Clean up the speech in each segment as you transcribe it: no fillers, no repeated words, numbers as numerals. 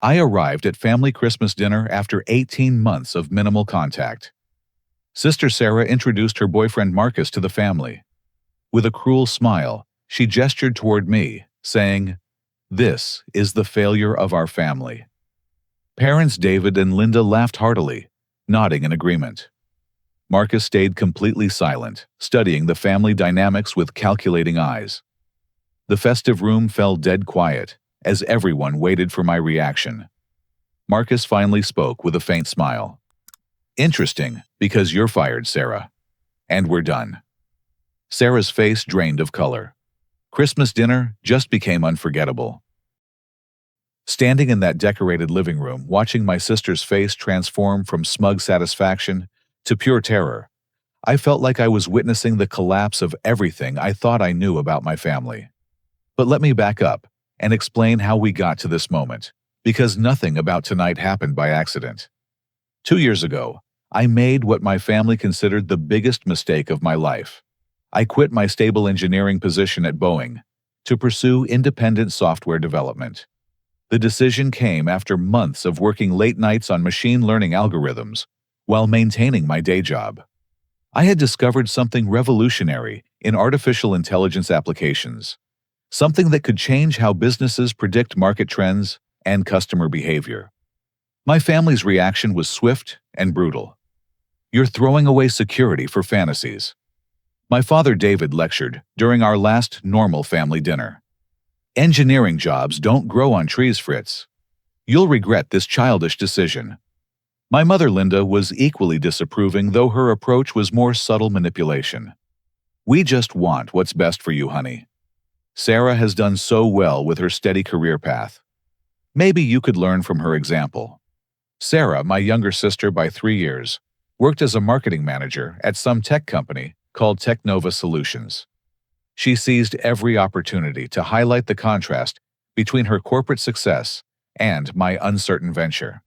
I arrived at family Christmas dinner after 18 months of minimal contact. Sister Sarah introduced her boyfriend Marcus to the family. With a cruel smile, she gestured toward me, saying, "This is the failure of our family." Parents David and Linda laughed heartily, nodding in agreement. Marcus stayed completely silent, studying the family dynamics with calculating eyes. The festive room fell dead quiet, as everyone waited for my reaction. Marcus finally spoke with a faint smile. "Interesting, because you're fired, Sarah. And we're done." Sarah's face drained of color. Christmas dinner just became unforgettable. Standing in that decorated living room, watching my sister's face transform from smug satisfaction to pure terror, I felt like I was witnessing the collapse of everything I thought I knew about my family. But let me back up and explain how we got to this moment, because nothing about tonight happened by accident. 2 years ago, I made what my family considered the biggest mistake of my life. I quit my stable engineering position at Boeing to pursue independent software development. The decision came after months of working late nights on machine learning algorithms while maintaining my day job. I had discovered something revolutionary in artificial intelligence applications, something that could change how businesses predict market trends and customer behavior. My family's reaction was swift and brutal. "You're throwing away security for fantasies." My father David lectured during our last normal family dinner. "Engineering jobs don't grow on trees, Fritz. You'll regret this childish decision." My mother Linda was equally disapproving, though her approach was more subtle manipulation. "We just want what's best for you, honey. Sarah has done so well with her steady career path. Maybe you could learn from her example." Sarah, my younger sister by 3 years, worked as a marketing manager at some tech company called Technova Solutions. She seized every opportunity to highlight the contrast between her corporate success and my uncertain venture.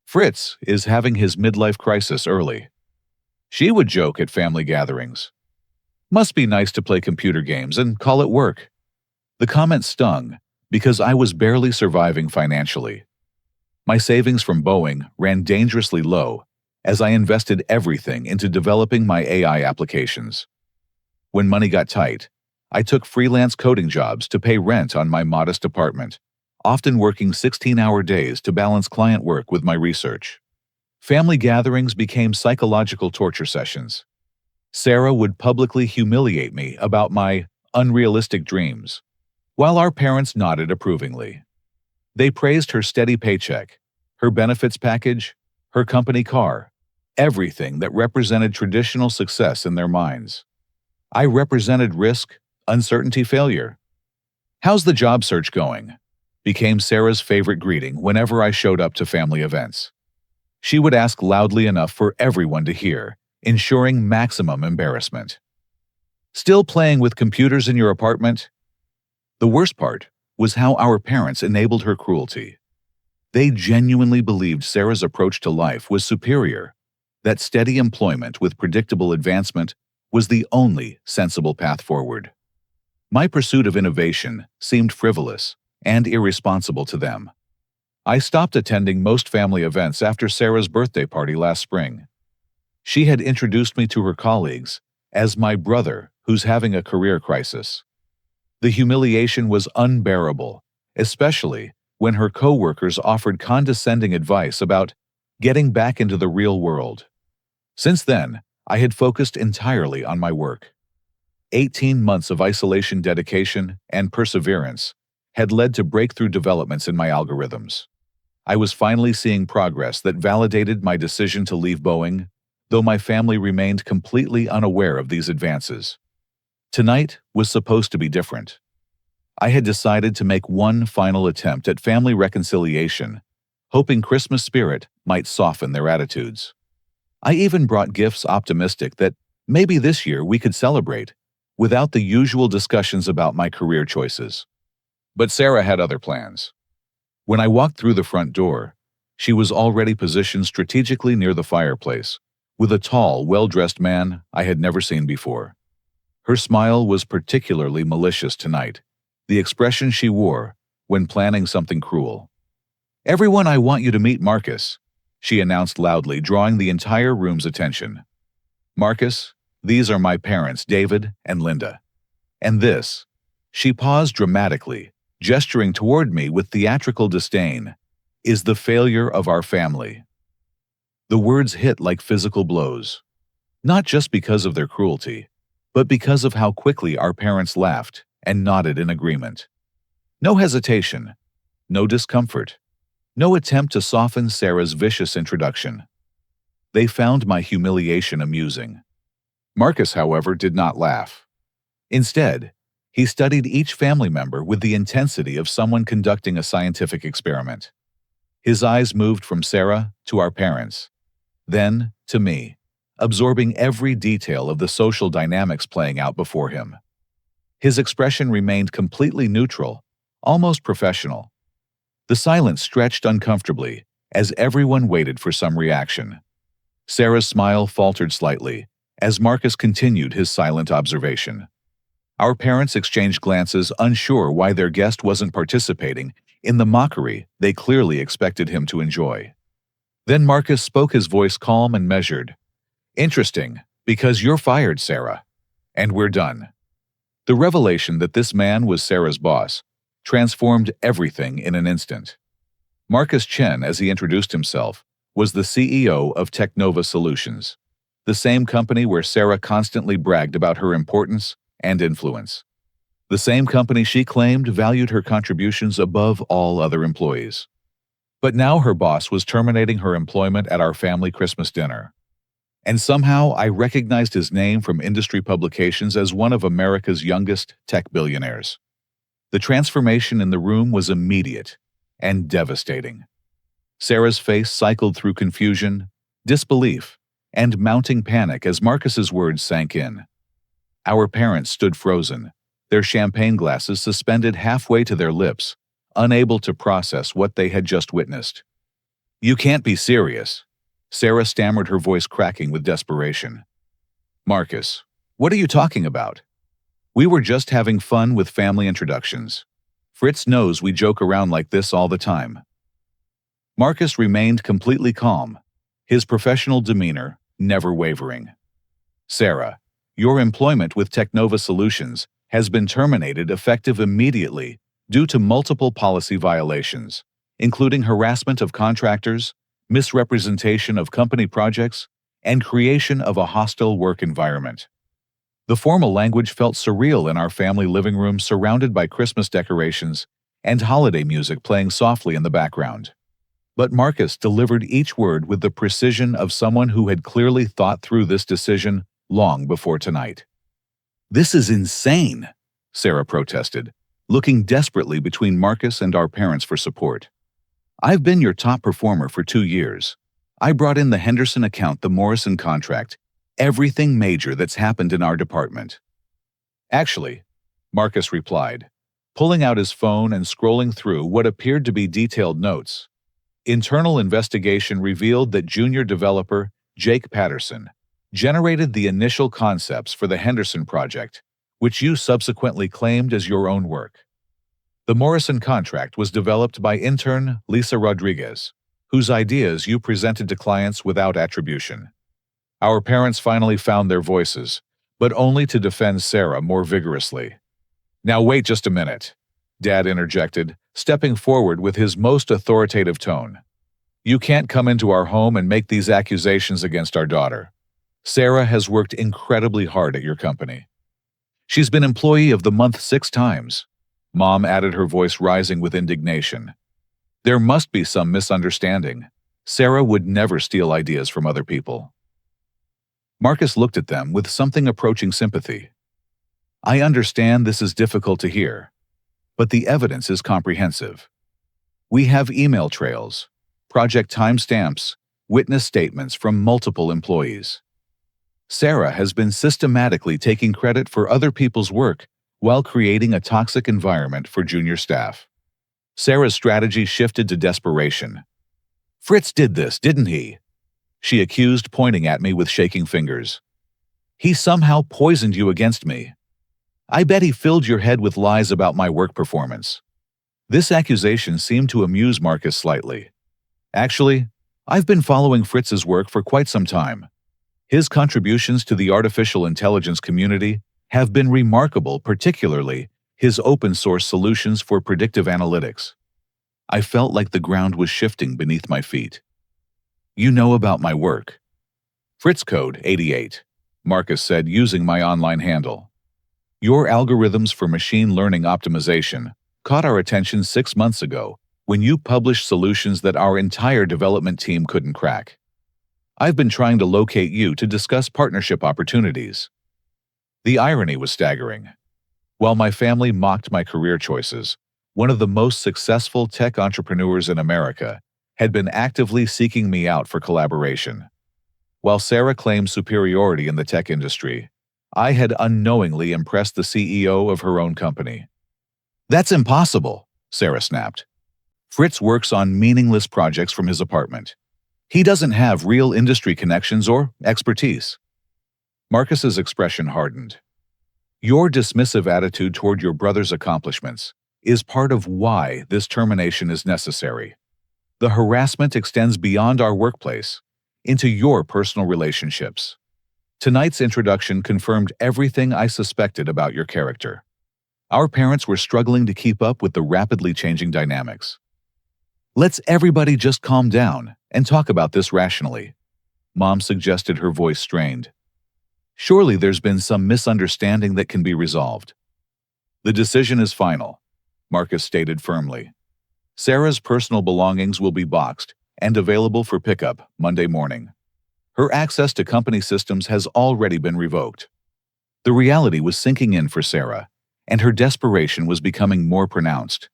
"Fritz is having his midlife crisis early," she would joke at family gatherings. "Must be nice to play computer games and call it work." The comment stung because I was barely surviving financially. My savings from Boeing ran dangerously low as I invested everything into developing my AI applications. When money got tight, I took freelance coding jobs to pay rent on my modest apartment, often working 16-hour days to balance client work with my research. Family gatherings became psychological torture sessions. Sarah would publicly humiliate me about my unrealistic dreams, while our parents nodded approvingly. They praised her steady paycheck, her benefits package, her company car, everything that represented traditional success in their minds. I represented risk, uncertainty, failure. "How's the job search going?" became Sarah's favorite greeting whenever I showed up to family events. She would ask loudly enough for everyone to hear, ensuring maximum embarrassment. "Still playing with computers in your apartment?" The worst part was how our parents enabled her cruelty. They genuinely believed Sarah's approach to life was superior, that steady employment with predictable advancement was the only sensible path forward. My pursuit of innovation seemed frivolous and irresponsible to them. I stopped attending most family events after Sarah's birthday party last spring. She had introduced me to her colleagues as my brother who's having a career crisis. The humiliation was unbearable, especially when her coworkers offered condescending advice about getting back into the real world. Since then, I had focused entirely on my work. 18 months of isolation, dedication, and perseverance had led to breakthrough developments in my algorithms. I was finally seeing progress that validated my decision to leave Boeing, though my family remained completely unaware of these advances. Tonight was supposed to be different. I had decided to make one final attempt at family reconciliation, hoping Christmas spirit might soften their attitudes. I even brought gifts, optimistic that maybe this year we could celebrate, without the usual discussions about my career choices. But Sarah had other plans. When I walked through the front door, she was already positioned strategically near the fireplace, with a tall, well-dressed man I had never seen before. Her smile was particularly malicious tonight, the expression she wore when planning something cruel. "Everyone, I want you to meet Marcus," she announced loudly, drawing the entire room's attention. "Marcus, these are my parents, David and Linda. And this," she paused dramatically, gesturing toward me with theatrical disdain, "is the failure of our family." The words hit like physical blows, not just because of their cruelty, but because of how quickly our parents laughed and nodded in agreement. No hesitation, no discomfort, no attempt to soften Sarah's vicious introduction. They found my humiliation amusing. Marcus, however, did not laugh. Instead, he studied each family member with the intensity of someone conducting a scientific experiment. His eyes moved from Sarah to our parents, then to me, absorbing every detail of the social dynamics playing out before him. His expression remained completely neutral, almost professional. The silence stretched uncomfortably as everyone waited for some reaction. Sarah's smile faltered slightly as Marcus continued his silent observation. Our parents exchanged glances, unsure why their guest wasn't participating in the mockery they clearly expected him to enjoy. Then Marcus spoke, his voice calm and measured. "Interesting, because you're fired, Sarah. And we're done." The revelation that this man was Sarah's boss transformed everything in an instant. Marcus Chen, as he introduced himself, was the CEO of Technova Solutions, the same company where Sarah constantly bragged about her importance and influence. The same company she claimed valued her contributions above all other employees. But now her boss was terminating her employment at our family Christmas dinner. And somehow I recognized his name from industry publications as one of America's youngest tech billionaires. The transformation in the room was immediate and devastating. Sarah's face cycled through confusion, disbelief, and mounting panic as Marcus's words sank in. Our parents stood frozen, their champagne glasses suspended halfway to their lips, unable to process what they had just witnessed. "You can't be serious," Sarah stammered, her voice cracking with desperation. "Marcus, what are you talking about? We were just having fun with family introductions. Fritz knows we joke around like this all the time." Marcus remained completely calm, his professional demeanor never wavering. "Sarah, your employment with Technova Solutions has been terminated effective immediately due to multiple policy violations, including harassment of contractors, misrepresentation of company projects, and creation of a hostile work environment." The formal language felt surreal in our family living room, surrounded by Christmas decorations and holiday music playing softly in the background. But Marcus delivered each word with the precision of someone who had clearly thought through this decision long before tonight. "This is insane," Sarah protested, looking desperately between Marcus and our parents for support. "I've been your top performer for 2 years. I brought in the Henderson account, the Morrison contract, everything major that's happened in our department." "Actually," Marcus replied, pulling out his phone and scrolling through what appeared to be detailed notes. "Internal investigation revealed that junior developer Jake Patterson generated the initial concepts for the Henderson project, which you subsequently claimed as your own work. The Morrison contract was developed by intern Lisa Rodriguez, whose ideas you presented to clients without attribution." Our parents finally found their voices, but only to defend Sarah more vigorously. "Now wait just a minute," Dad interjected, stepping forward with his most authoritative tone. "You can't come into our home and make these accusations against our daughter. Sarah has worked incredibly hard at your company. She's been Employee of the Month 6 times. Mom added, her voice rising with indignation. "There must be some misunderstanding. Sarah would never steal ideas from other people." Marcus looked at them with something approaching sympathy. "I understand this is difficult to hear, but the evidence is comprehensive. We have email trails, project timestamps, witness statements from multiple employees. Sarah has been systematically taking credit for other people's work while creating a toxic environment for junior staff." Sarah's strategy shifted to desperation. "Fritz did this, didn't he?" she accused, pointing at me with shaking fingers. "He somehow poisoned you against me. I bet he filled your head with lies about my work performance." This accusation seemed to amuse Marcus slightly. Actually, I've been following Fritz's work for quite some time. His contributions to the artificial intelligence community have been remarkable, particularly his open-source solutions for predictive analytics. I felt like the ground was shifting beneath my feet. You know about my work. Fritz Code 88, Marcus said using my online handle. Your algorithms for machine learning optimization caught our attention 6 months ago when you published solutions that our entire development team couldn't crack. I've been trying to locate you to discuss partnership opportunities. The irony was staggering. While my family mocked my career choices, one of the most successful tech entrepreneurs in America had been actively seeking me out for collaboration. While Sarah claimed superiority in the tech industry, I had unknowingly impressed the CEO of her own company. That's impossible, Sarah snapped. Fritz works on meaningless projects from his apartment. He doesn't have real industry connections or expertise. Marcus's expression hardened. Your dismissive attitude toward your brother's accomplishments is part of why this termination is necessary. The harassment extends beyond our workplace, into your personal relationships. Tonight's introduction confirmed everything I suspected about your character. Our parents were struggling to keep up with the rapidly changing dynamics. Let's everybody just calm down and talk about this rationally, Mom suggested, her voice strained. Surely there's been some misunderstanding that can be resolved. The decision is final, Marcus stated firmly. Sarah's personal belongings will be boxed and available for pickup Monday morning. Her access to company systems has already been revoked. The reality was sinking in for Sarah, and her desperation was becoming more pronounced.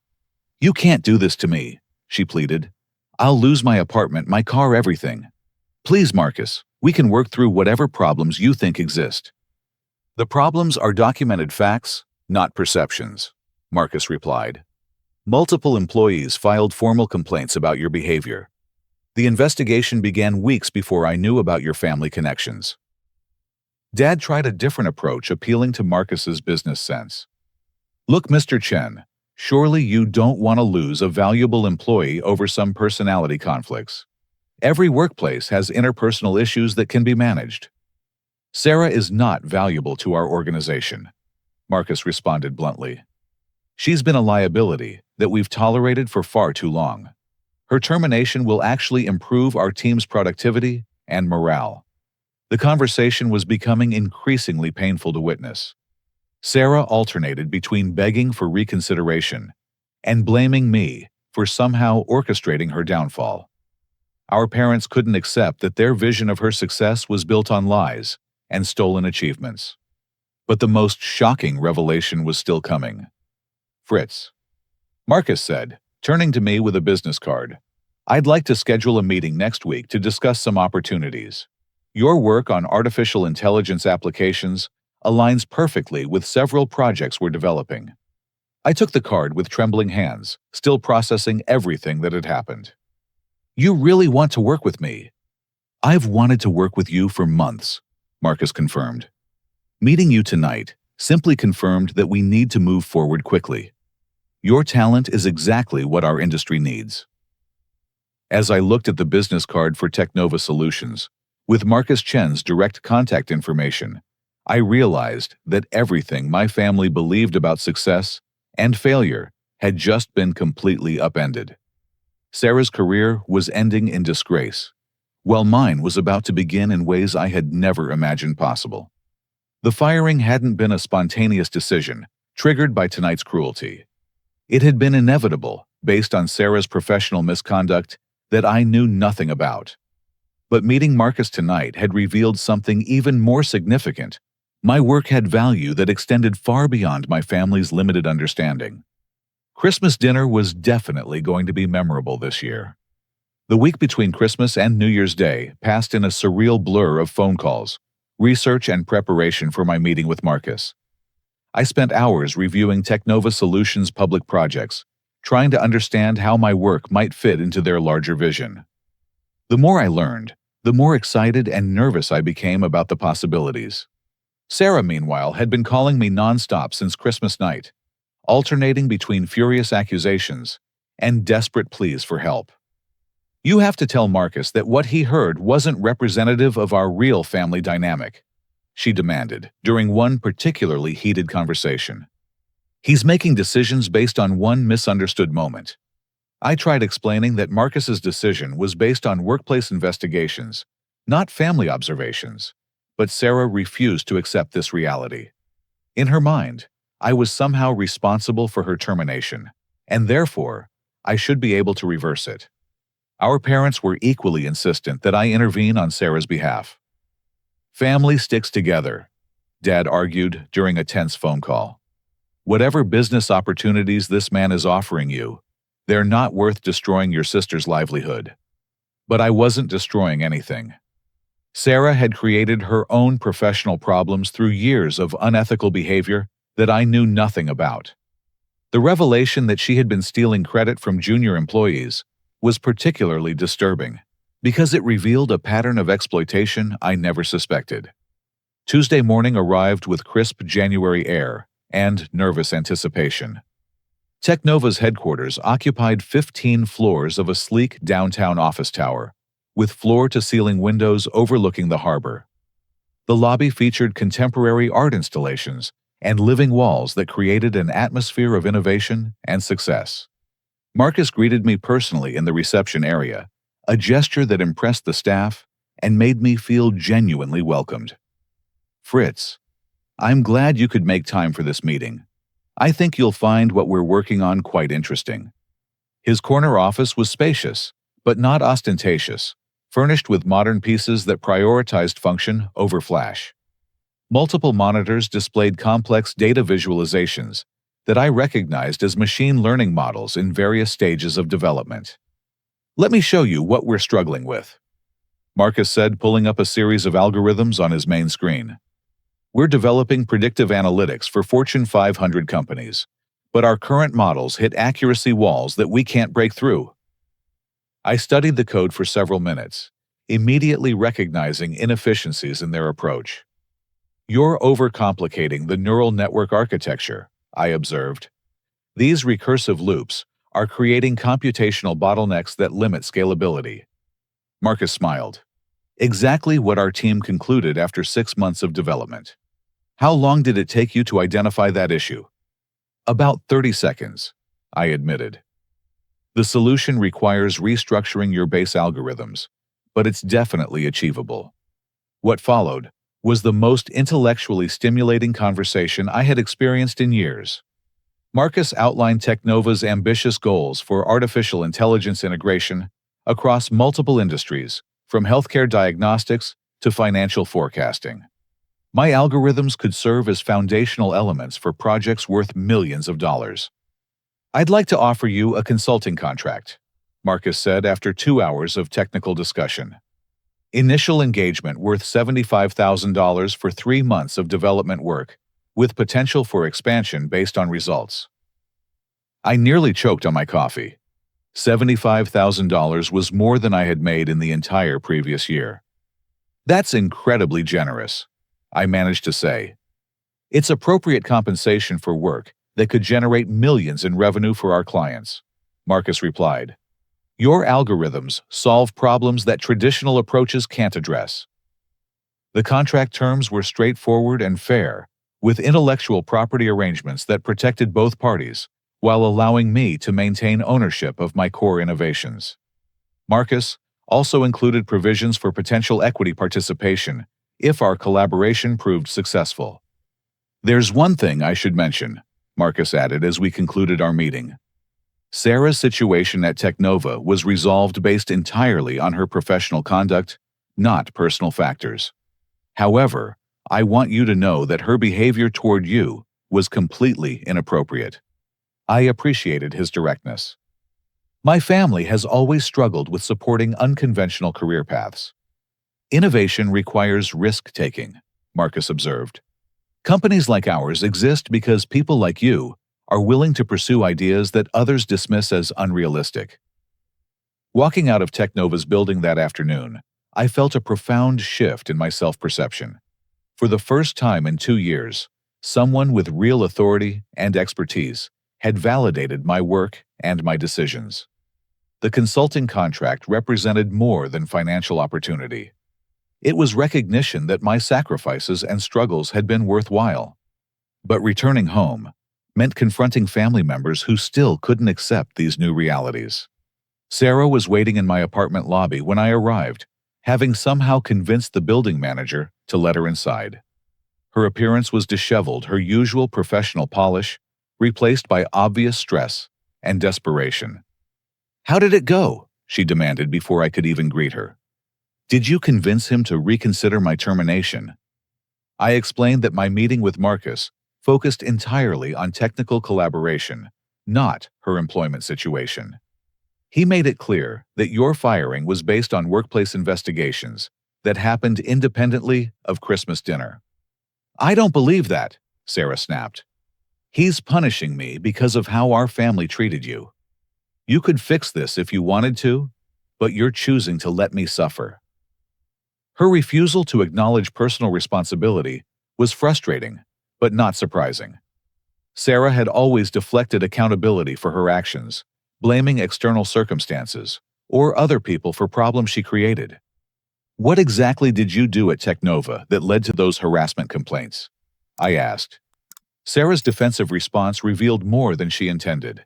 You can't do this to me, she pleaded. I'll lose my apartment, my car, everything. Please, Marcus, we can work through whatever problems you think exist. The problems are documented facts, not perceptions, Marcus replied. Multiple employees filed formal complaints about your behavior. The investigation began weeks before I knew about your family connections. Dad tried a different approach, appealing to Marcus's business sense. Look, Mr. Chen, surely you don't want to lose a valuable employee over some personality conflicts. Every workplace has interpersonal issues that can be managed. Sarah is not valuable to our organization, Marcus responded bluntly. She's been a liability that we've tolerated for far too long. Her termination will actually improve our team's productivity and morale. The conversation was becoming increasingly painful to witness. Sarah alternated between begging for reconsideration and blaming me for somehow orchestrating her downfall. Our parents couldn't accept that their vision of her success was built on lies and stolen achievements. But the most shocking revelation was still coming. Fritz, Marcus said, turning to me with a business card. I'd like to schedule a meeting next week to discuss some opportunities. Your work on artificial intelligence applications aligns perfectly with several projects we're developing. I took the card with trembling hands, still processing everything that had happened. You really want to work with me? I've wanted to work with you for months, Marcus confirmed. Meeting you tonight simply confirmed that we need to move forward quickly. Your talent is exactly what our industry needs. As I looked at the business card for Technova Solutions, with Marcus Chen's direct contact information, I realized that everything my family believed about success and failure had just been completely upended. Sarah's career was ending in disgrace, while mine was about to begin in ways I had never imagined possible. The firing hadn't been a spontaneous decision, triggered by tonight's cruelty. It had been inevitable, based on Sarah's professional misconduct that I knew nothing about. But meeting Marcus tonight had revealed something even more significant. My work had value that extended far beyond my family's limited understanding. Christmas dinner was definitely going to be memorable this year. The week between Christmas and New Year's Day passed in a surreal blur of phone calls, research, and preparation for my meeting with Marcus. I spent hours reviewing Technova Solutions' public projects, trying to understand how my work might fit into their larger vision. The more I learned, the more excited and nervous I became about the possibilities. Sarah, meanwhile, had been calling me nonstop since Christmas night, alternating between furious accusations and desperate pleas for help. "You have to tell Marcus that what he heard wasn't representative of our real family dynamic," she demanded during one particularly heated conversation. "He's making decisions based on one misunderstood moment." I tried explaining that Marcus's decision was based on workplace investigations, not family observations, but Sarah refused to accept this reality. In her mind, I was somehow responsible for her termination, and therefore, I should be able to reverse it. Our parents were equally insistent that I intervene on Sarah's behalf. "Family sticks together," Dad argued during a tense phone call. "Whatever business opportunities this man is offering you, they're not worth destroying your sister's livelihood." But I wasn't destroying anything. Sarah had created her own professional problems through years of unethical behavior that I knew nothing about. The revelation that she had been stealing credit from junior employees was particularly disturbing because it revealed a pattern of exploitation I never suspected. Tuesday morning arrived with crisp January air and nervous anticipation. Technova's headquarters occupied 15 floors of a sleek downtown office tower, with floor-to-ceiling windows overlooking the harbor. The lobby featured contemporary art installations and living walls that created an atmosphere of innovation and success. Marcus greeted me personally in the reception area, a gesture that impressed the staff and made me feel genuinely welcomed. "Fritz, I'm glad you could make time for this meeting. I think you'll find what we're working on quite interesting." His corner office was spacious, but not ostentatious, furnished with modern pieces that prioritized function over flash. Multiple monitors displayed complex data visualizations that I recognized as machine learning models in various stages of development. "Let me show you what we're struggling with," Marcus said, pulling up a series of algorithms on his main screen. "We're developing predictive analytics for Fortune 500 companies, but our current models hit accuracy walls that we can't break through." I studied the code for several minutes, immediately recognizing inefficiencies in their approach. "You're overcomplicating the neural network architecture," I observed. "These recursive loops are creating computational bottlenecks that limit scalability." Marcus smiled. "Exactly what our team concluded after 6 months of development." "How long did it take you to identify that issue?" "About 30 seconds, I admitted. "The solution requires restructuring your base algorithms, but it's definitely achievable." What followed was the most intellectually stimulating conversation I had experienced in years. Marcus outlined Technova's ambitious goals for artificial intelligence integration across multiple industries, from healthcare diagnostics to financial forecasting. My algorithms could serve as foundational elements for projects worth millions of dollars. "I'd like to offer you a consulting contract," Marcus said after 2 hours of technical discussion. "Initial engagement worth $75,000 for 3 months of development work, with potential for expansion based on results." I nearly choked on my coffee. $75,000 was more than I had made in the entire previous year. "That's incredibly generous," I managed to say. "It's appropriate compensation for work that could generate millions in revenue for our clients," Marcus replied. "Your algorithms solve problems that traditional approaches can't address." The contract terms were straightforward and fair, with intellectual property arrangements that protected both parties, while allowing me to maintain ownership of my core innovations. Marcus also included provisions for potential equity participation if our collaboration proved successful. "There's one thing I should mention," Marcus added as we concluded our meeting. "Sarah's situation at Technova was resolved based entirely on her professional conduct, not personal factors. However, I want you to know that her behavior toward you was completely inappropriate." I appreciated his directness. "My family has always struggled with supporting unconventional career paths. Innovation requires risk-taking," Marcus observed. "Companies like ours exist because people like you are willing to pursue ideas that others dismiss as unrealistic." Walking out of Technova's building that afternoon, I felt a profound shift in my self-perception. For the first time in 2 years, someone with real authority and expertise had validated my work and my decisions. The consulting contract represented more than financial opportunity. It was recognition that my sacrifices and struggles had been worthwhile. But returning home meant confronting family members who still couldn't accept these new realities. Sarah was waiting in my apartment lobby when I arrived, having somehow convinced the building manager to let her inside. Her appearance was disheveled, her usual professional polish replaced by obvious stress and desperation. "How did it go?" she demanded before I could even greet her. "Did you convince him to reconsider my termination?" I explained that my meeting with Marcus focused entirely on technical collaboration, not her employment situation. He made it clear that your firing was based on workplace investigations that happened independently of Christmas dinner. "I don't believe that," Sarah snapped. "He's punishing me because of how our family treated you. You could fix this if you wanted to, but you're choosing to let me suffer." Her refusal to acknowledge personal responsibility was frustrating, but not surprising. Sarah had always deflected accountability for her actions, blaming external circumstances or other people for problems she created. "What exactly did you do at Technova that led to those harassment complaints?" I asked. Sarah's defensive response revealed more than she intended.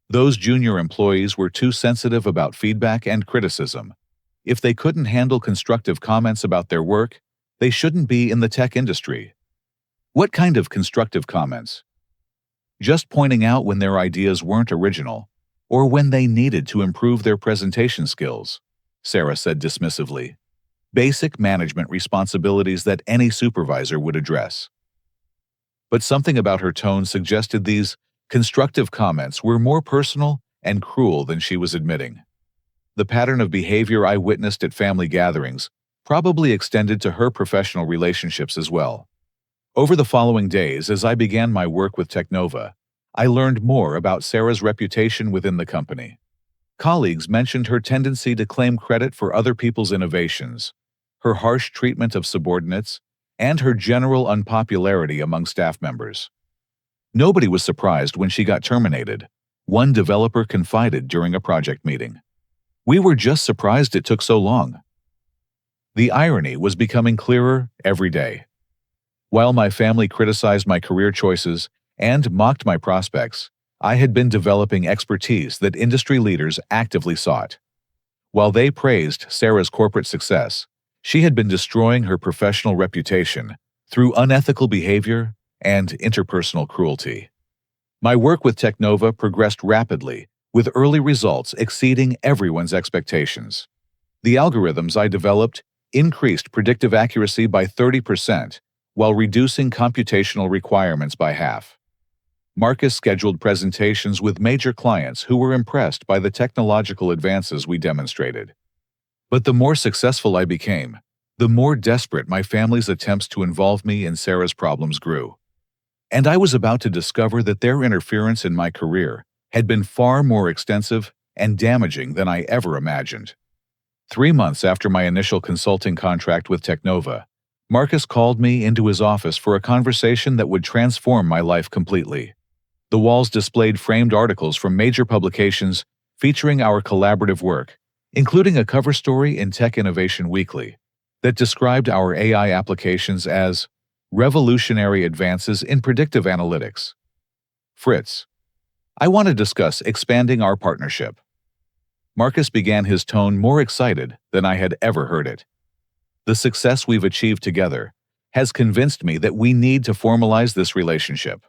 Those junior employees were too sensitive about feedback and criticism. If they couldn't handle constructive comments about their work, they shouldn't be in the tech industry. "What kind of constructive comments?" "Just pointing out when their ideas weren't original, or when they needed to improve their presentation skills," Sarah said dismissively. "Basic management responsibilities that any supervisor would address." But something about her tone suggested these constructive comments were more personal and cruel than she was admitting. The pattern of behavior I witnessed at family gatherings probably extended to her professional relationships as well. Over the following days, as I began my work with Technova, I learned more about Sarah's reputation within the company. Colleagues mentioned her tendency to claim credit for other people's innovations, her harsh treatment of subordinates, and her general unpopularity among staff members. Nobody was surprised when she got terminated, one developer confided during a project meeting. "We were just surprised it took so long." The irony was becoming clearer every day. While my family criticized my career choices and mocked my prospects, I had been developing expertise that industry leaders actively sought. While they praised Sarah's corporate success, she had been destroying her professional reputation through unethical behavior and interpersonal cruelty. My work with Technova progressed rapidly, with early results exceeding everyone's expectations. The algorithms I developed increased predictive accuracy by 30%, while reducing computational requirements by half. Marcus scheduled presentations with major clients who were impressed by the technological advances we demonstrated. But the more successful I became, the more desperate my family's attempts to involve me in Sarah's problems grew. And I was about to discover that their interference in my career had been far more extensive and damaging than I ever imagined. 3 months after my initial consulting contract with Technova, Marcus called me into his office for a conversation that would transform my life completely. The walls displayed framed articles from major publications featuring our collaborative work, including a cover story in Tech Innovation Weekly that described our AI applications as revolutionary advances in predictive analytics. "Fritz, I want to discuss expanding our partnership." Marcus began, his tone more excited than I had ever heard it. "The success we've achieved together has convinced me that we need to formalize this relationship."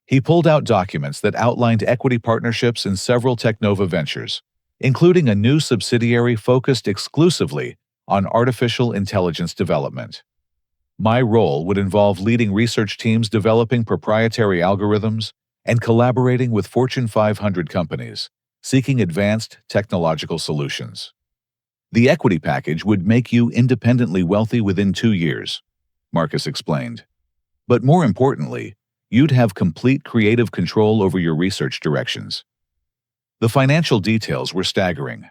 He pulled out documents that outlined equity partnerships in several Technova ventures, including a new subsidiary focused exclusively on artificial intelligence development. My role would involve leading research teams developing proprietary algorithms and collaborating with Fortune 500 companies, seeking advanced technological solutions. "The equity package would make you independently wealthy within 2 years," Marcus explained. "But more importantly, you'd have complete creative control over your research directions." The financial details were staggering.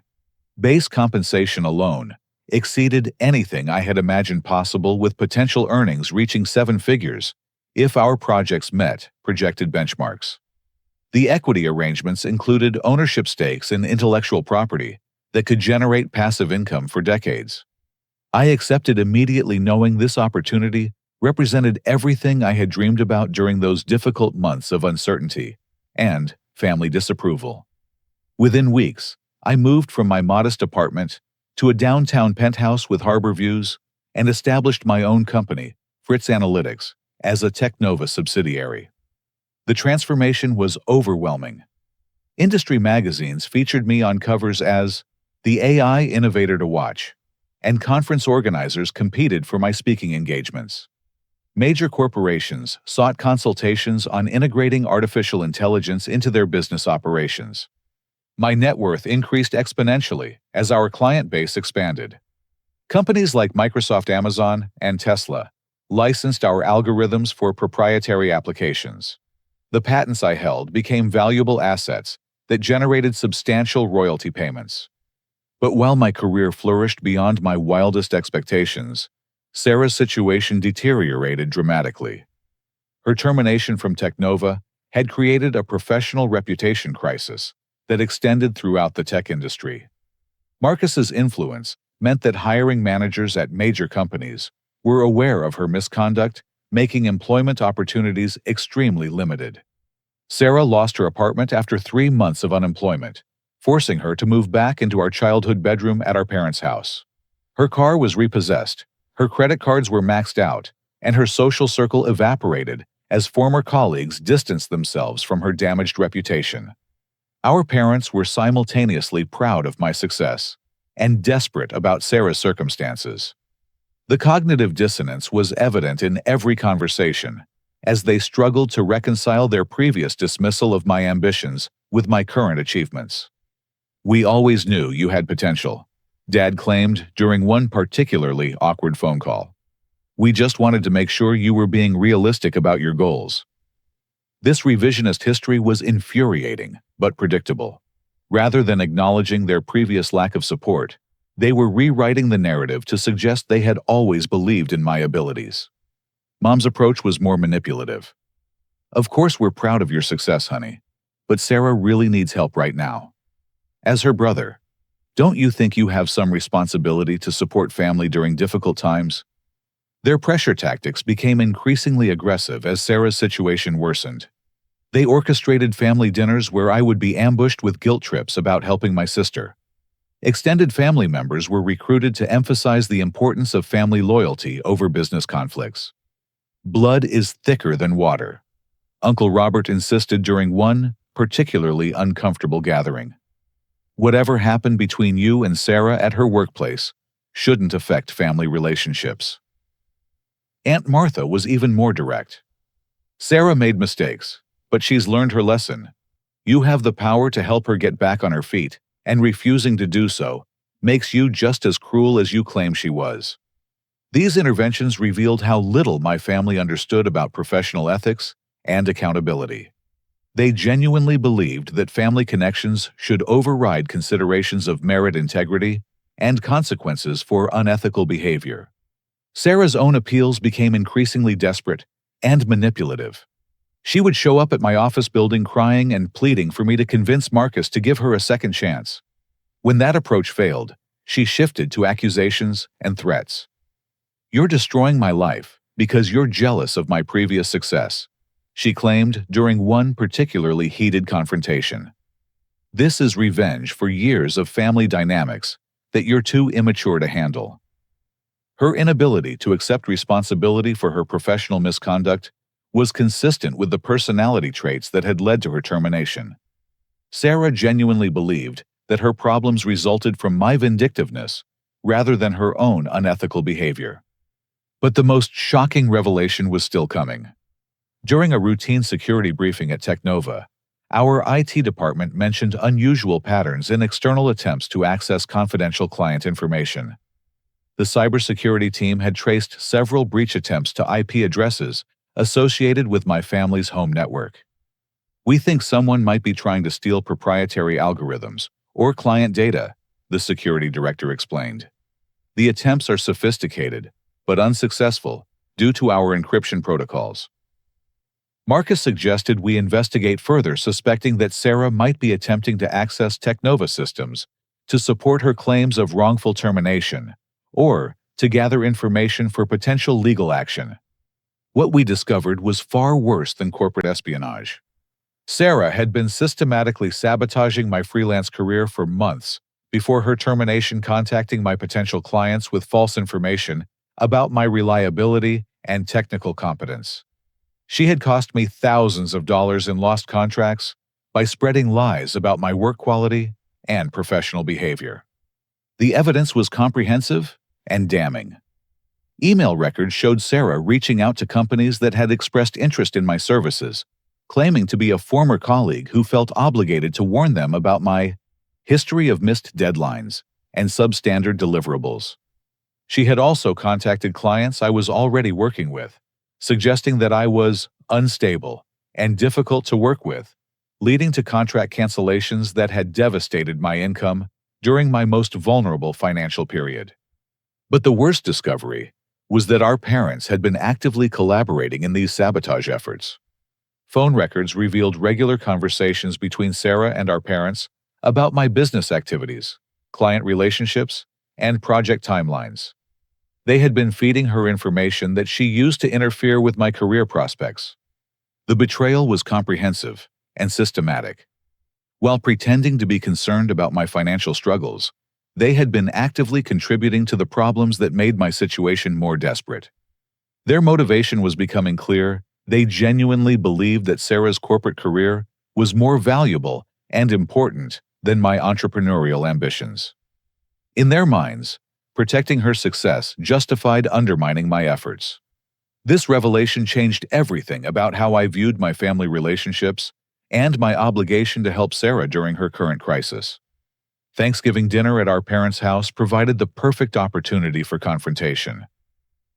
Base compensation alone exceeded anything I had imagined possible, with potential earnings reaching 7 figures if our projects met projected benchmarks. The equity arrangements included ownership stakes in intellectual property that could generate passive income for decades. I accepted immediately, knowing this opportunity represented everything I had dreamed about during those difficult months of uncertainty and family disapproval. Within weeks, I moved from my modest apartment to a downtown penthouse with harbor views and established my own company, Fritz Analytics, as a Technova subsidiary. The transformation was overwhelming. Industry magazines featured me on covers as the AI innovator to watch, and conference organizers competed for my speaking engagements. Major corporations sought consultations on integrating artificial intelligence into their business operations. My net worth increased exponentially as our client base expanded. Companies like Microsoft, Amazon, and Tesla licensed our algorithms for proprietary applications. The patents I held became valuable assets that generated substantial royalty payments. But while my career flourished beyond my wildest expectations, Sarah's situation deteriorated dramatically. Her termination from Technova had created a professional reputation crisis that extended throughout the tech industry. Marcus's influence meant that hiring managers at major companies were aware of her misconduct, making employment opportunities extremely limited. Sarah lost her apartment after 3 months of unemployment, forcing her to move back into our childhood bedroom at our parents' house. Her car was repossessed, her credit cards were maxed out, and her social circle evaporated as former colleagues distanced themselves from her damaged reputation. Our parents were simultaneously proud of my success and desperate about Sarah's circumstances. The cognitive dissonance was evident in every conversation, as they struggled to reconcile their previous dismissal of my ambitions with my current achievements. "We always knew you had potential," Dad claimed during one particularly awkward phone call. "We just wanted to make sure you were being realistic about your goals." This revisionist history was infuriating, but predictable. Rather than acknowledging their previous lack of support, they were rewriting the narrative to suggest they had always believed in my abilities. Mom's approach was more manipulative. "Of course we're proud of your success, honey, but Sarah really needs help right now. As her brother, don't you think you have some responsibility to support family during difficult times?" Their pressure tactics became increasingly aggressive as Sarah's situation worsened. They orchestrated family dinners where I would be ambushed with guilt trips about helping my sister. Extended family members were recruited to emphasize the importance of family loyalty over business conflicts. "Blood is thicker than water," Uncle Robert insisted during one particularly uncomfortable gathering. "Whatever happened between you and Sarah at her workplace shouldn't affect family relationships." Aunt Martha was even more direct. "Sarah made mistakes, but she's learned her lesson. You have the power to help her get back on her feet, and refusing to do so makes you just as cruel as you claim she was." These interventions revealed how little my family understood about professional ethics and accountability. They genuinely believed that family connections should override considerations of merit, integrity, and consequences for unethical behavior. Sarah's own appeals became increasingly desperate and manipulative. She would show up at my office building crying and pleading for me to convince Marcus to give her a second chance. When that approach failed, she shifted to accusations and threats. "You're destroying my life because you're jealous of my previous success," she claimed during one particularly heated confrontation. "This is revenge for years of family dynamics that you're too immature to handle." Her inability to accept responsibility for her professional misconduct was consistent with the personality traits that had led to her termination. Sarah genuinely believed that her problems resulted from my vindictiveness rather than her own unethical behavior. But the most shocking revelation was still coming. During a routine security briefing at Technova, our IT department mentioned unusual patterns in external attempts to access confidential client information. The cybersecurity team had traced several breach attempts to IP addresses associated with my family's home network. "We think someone might be trying to steal proprietary algorithms or client data," the security director explained. "The attempts are sophisticated, but unsuccessful due to our encryption protocols." Marcus suggested we investigate further, suspecting that Sarah might be attempting to access Technova systems to support her claims of wrongful termination, or to gather information for potential legal action. What we discovered was far worse than corporate espionage. Sarah had been systematically sabotaging my freelance career for months before her termination, contacting my potential clients with false information about my reliability and technical competence. She had cost me thousands of dollars in lost contracts by spreading lies about my work quality and professional behavior. The evidence was comprehensive and damning. Email records showed Sarah reaching out to companies that had expressed interest in my services, claiming to be a former colleague who felt obligated to warn them about my history of missed deadlines and substandard deliverables. She had also contacted clients I was already working with, suggesting that I was unstable and difficult to work with, leading to contract cancellations that had devastated my income during my most vulnerable financial period. But the worst discovery was that our parents had been actively collaborating in these sabotage efforts. Phone records revealed regular conversations between Sarah and our parents about my business activities, client relationships, and project timelines. They had been feeding her information that she used to interfere with my career prospects. The betrayal was comprehensive and systematic. While pretending to be concerned about my financial struggles, they had been actively contributing to the problems that made my situation more desperate. Their motivation was becoming clear. They genuinely believed that Sarah's corporate career was more valuable and important than my entrepreneurial ambitions. In their minds, protecting her success justified undermining my efforts. This revelation changed everything about how I viewed my family relationships and my obligation to help Sarah during her current crisis. Thanksgiving dinner at our parents' house provided the perfect opportunity for confrontation.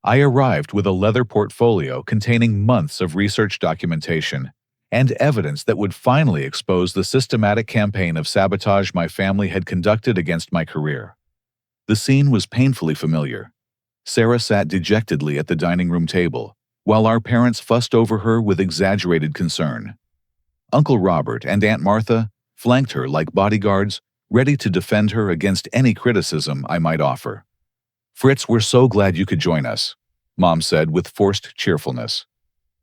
I arrived with a leather portfolio containing months of research documentation and evidence that would finally expose the systematic campaign of sabotage my family had conducted against my career. The scene was painfully familiar. Sarah sat dejectedly at the dining room table, while our parents fussed over her with exaggerated concern. Uncle Robert and Aunt Martha flanked her like bodyguards, ready to defend her against any criticism I might offer. "Fritz, we're so glad you could join us," Mom said with forced cheerfulness.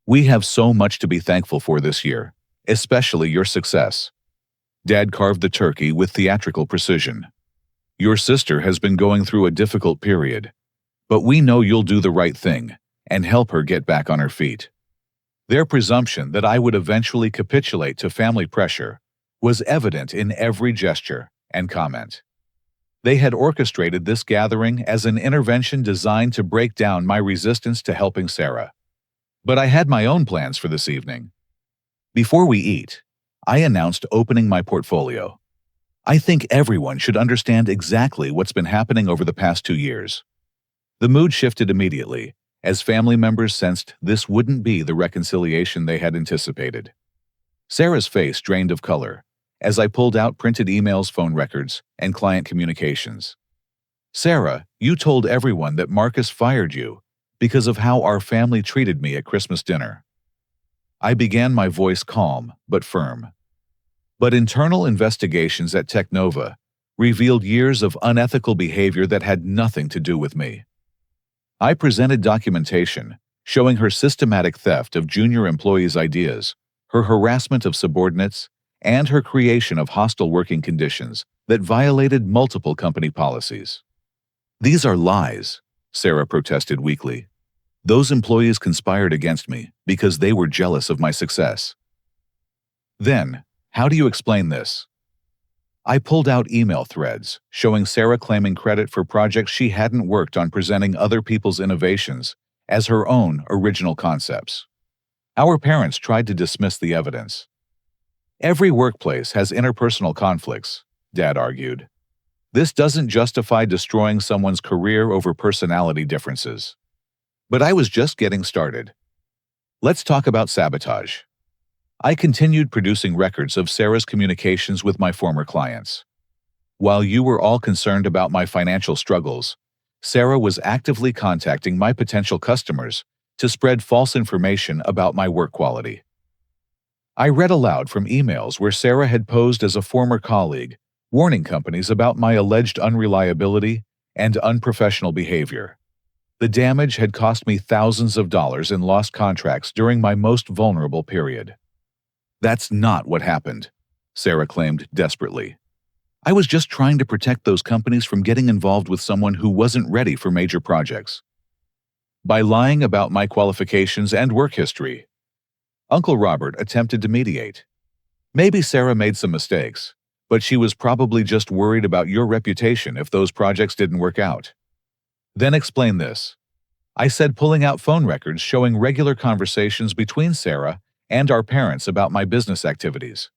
"We have so much to be thankful for this year, especially your success." Dad carved the turkey with theatrical precision. "Your sister has been going through a difficult period, but we know you'll do the right thing and help her get back on her feet." Their presumption that I would eventually capitulate to family pressure was evident in every gesture and comment. They had orchestrated this gathering as an intervention designed to break down my resistance to helping Sarah. But I had my own plans for this evening. Before we eat, I announced opening my portfolio. I think everyone should understand exactly what's been happening over the past 2 years. The mood shifted immediately, as family members sensed this wouldn't be the reconciliation they had anticipated. Sarah's face drained of color as I pulled out printed emails, phone records, and client communications. "Sarah, you told everyone that Marcus fired you because of how our family treated me at Christmas dinner." I began, my voice calm but firm. But internal investigations at Technova revealed years of unethical behavior that had nothing to do with me. I presented documentation showing her systematic theft of junior employees' ideas, her harassment of subordinates, and her creation of hostile working conditions that violated multiple company policies. "These are lies," Sarah protested weakly. "Those employees conspired against me because they were jealous of my success." "Then, how do you explain this?" I pulled out email threads showing Sarah claiming credit for projects she hadn't worked on, presenting other people's innovations as her own original concepts. Our parents tried to dismiss the evidence. "Every workplace has interpersonal conflicts," Dad argued. "This doesn't justify destroying someone's career over personality differences." But I was just getting started. "Let's talk about sabotage." I continued producing records of Sarah's communications with my former clients. While you were all concerned about my financial struggles, Sarah was actively contacting my potential customers to spread false information about my work quality. I read aloud from emails where Sarah had posed as a former colleague, warning companies about my alleged unreliability and unprofessional behavior. The damage had cost me thousands of dollars in lost contracts during my most vulnerable period. "That's not what happened," Sarah claimed desperately. "I was just trying to protect those companies from getting involved with someone who wasn't ready for major projects." By lying about my qualifications and work history, Uncle Robert attempted to mediate. "Maybe Sarah made some mistakes, but she was probably just worried about your reputation if those projects didn't work out." "Then explain this." I said, pulling out phone records showing regular conversations between Sarah and our parents about my business activities.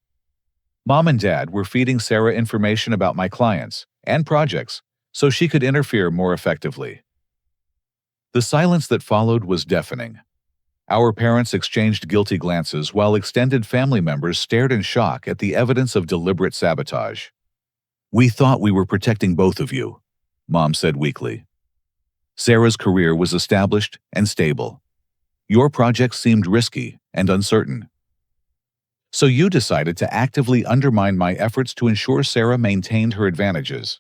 Mom and Dad were feeding Sarah information about my clients and projects so she could interfere more effectively. The silence that followed was deafening. Our parents exchanged guilty glances while extended family members stared in shock at the evidence of deliberate sabotage. "We thought we were protecting both of you," Mom said weakly. "Sarah's career was established and stable. Your projects seemed risky and uncertain. So you decided to actively undermine my efforts to ensure Sarah maintained her advantages."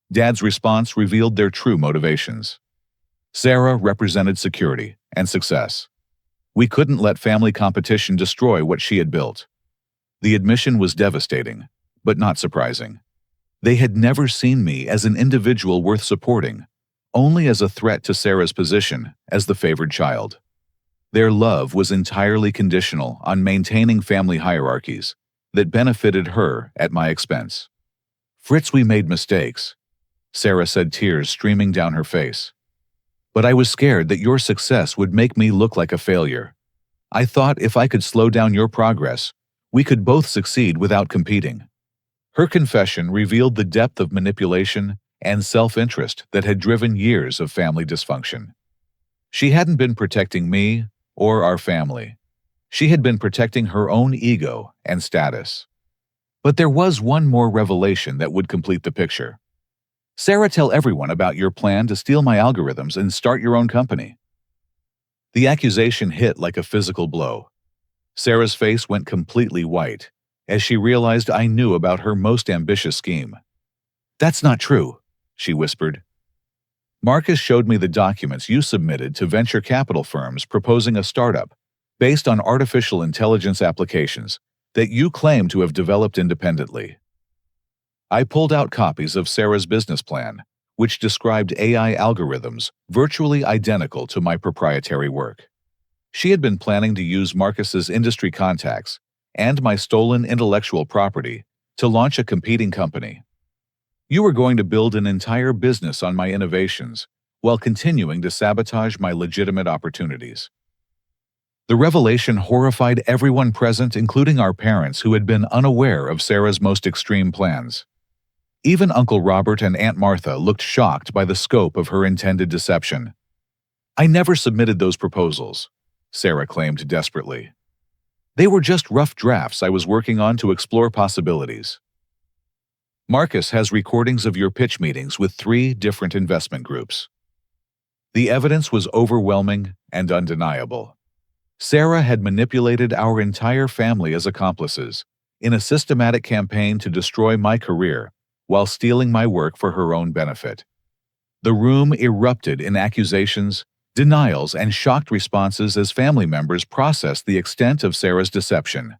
Dad's response revealed their true motivations. Sarah represented security and success. We couldn't let family competition destroy what she had built. The admission was devastating, but not surprising. They had never seen me as an individual worth supporting, only as a threat to Sarah's position as the favored child. Their love was entirely conditional on maintaining family hierarchies that benefited her at my expense. "Fritz, we made mistakes," Sarah said, tears streaming down her face. "But I was scared that your success would make me look like a failure. I thought if I could slow down your progress, we could both succeed without competing." Her confession revealed the depth of manipulation and self-interest that had driven years of family dysfunction. She hadn't been protecting me or our family. She had been protecting her own ego and status. But there was one more revelation that would complete the picture. "Sarah, tell everyone about your plan to steal my algorithms and start your own company." The accusation hit like a physical blow. Sarah's face went completely white as she realized I knew about her most ambitious scheme. "That's not true," she whispered. "Marcus showed me the documents you submitted to venture capital firms proposing a startup based on artificial intelligence applications that you claim to have developed independently." I pulled out copies of Sarah's business plan, which described AI algorithms virtually identical to my proprietary work. She had been planning to use Marcus's industry contacts and my stolen intellectual property to launch a competing company. "You were going to build an entire business on my innovations while continuing to sabotage my legitimate opportunities." The revelation horrified everyone present, including our parents who had been unaware of Sarah's most extreme plans. Even Uncle Robert and Aunt Martha looked shocked by the scope of her intended deception. "I never submitted those proposals," Sarah claimed desperately. "They were just rough drafts I was working on to explore possibilities." "Marcus has recordings of your pitch meetings with 3 different investment groups." The evidence was overwhelming and undeniable. Sarah had manipulated our entire family as accomplices in a systematic campaign to destroy my career while stealing my work for her own benefit. The room erupted in accusations, denials, and shocked responses as family members processed the extent of Sarah's deception.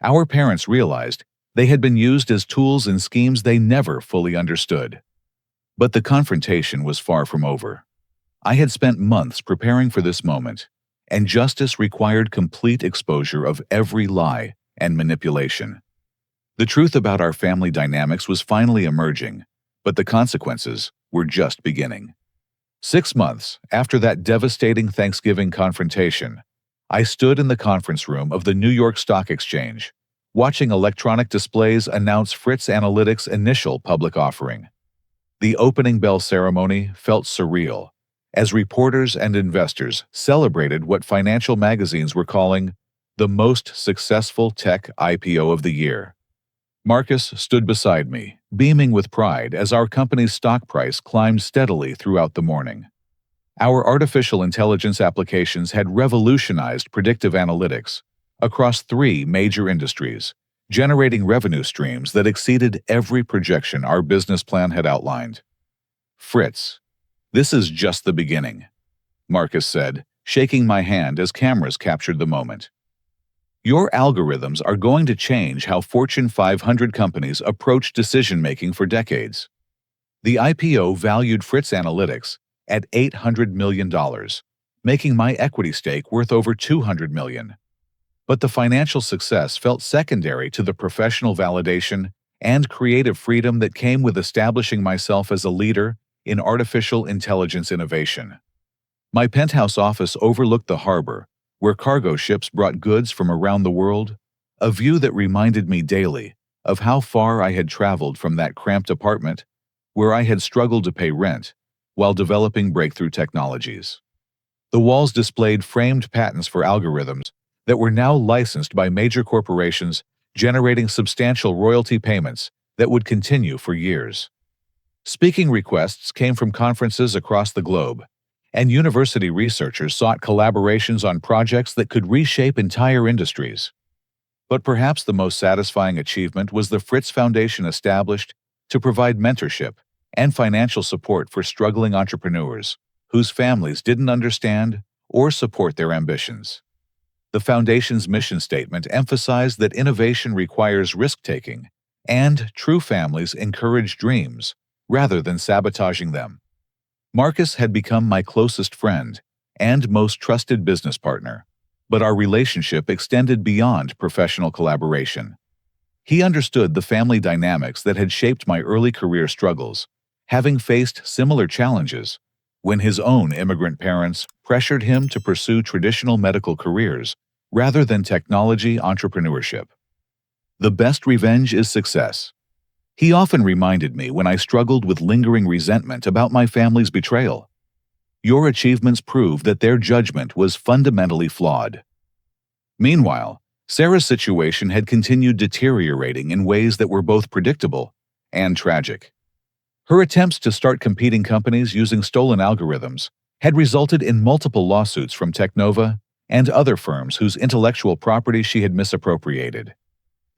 Our parents realized they had been used as tools in schemes they never fully understood. But the confrontation was far from over. I had spent months preparing for this moment, and justice required complete exposure of every lie and manipulation. The truth about our family dynamics was finally emerging, but the consequences were just beginning. 6 months after that devastating Thanksgiving confrontation, I stood in the conference room of the New York Stock Exchange, watching electronic displays announce Fritz Analytics' initial public offering. The opening bell ceremony felt surreal, as reporters and investors celebrated what financial magazines were calling the most successful tech IPO of the year. Marcus stood beside me, beaming with pride as our company's stock price climbed steadily throughout the morning. Our artificial intelligence applications had revolutionized predictive analytics, across 3 major industries, generating revenue streams that exceeded every projection our business plan had outlined. Fritz, this is just the beginning, Marcus said, shaking my hand as cameras captured the moment. Your algorithms are going to change how Fortune 500 companies approach decision-making for decades. The IPO valued Fritz Analytics at $800 million, making my equity stake worth over $200 million. But the financial success felt secondary to the professional validation and creative freedom that came with establishing myself as a leader in artificial intelligence innovation. My penthouse office overlooked the harbor, where cargo ships brought goods from around the world, a view that reminded me daily of how far I had traveled from that cramped apartment where I had struggled to pay rent while developing breakthrough technologies. The walls displayed framed patents for algorithms that were now licensed by major corporations, generating substantial royalty payments that would continue for years. Speaking requests came from conferences across the globe, and university researchers sought collaborations on projects that could reshape entire industries. But perhaps the most satisfying achievement was the Fritz Foundation, established to provide mentorship and financial support for struggling entrepreneurs whose families didn't understand or support their ambitions. The Foundation's mission statement emphasized that innovation requires risk-taking, and true families encourage dreams rather than sabotaging them. Marcus had become my closest friend and most trusted business partner, but our relationship extended beyond professional collaboration. He understood the family dynamics that had shaped my early career struggles, having faced similar challenges when his own immigrant parents pressured him to pursue traditional medical careers rather than technology entrepreneurship. The best revenge is success. He often reminded me when I struggled with lingering resentment about my family's betrayal. Your achievements prove that their judgment was fundamentally flawed. Meanwhile, Sarah's situation had continued deteriorating in ways that were both predictable and tragic. Her attempts to start competing companies using stolen algorithms had resulted in multiple lawsuits from Technova and other firms whose intellectual property she had misappropriated.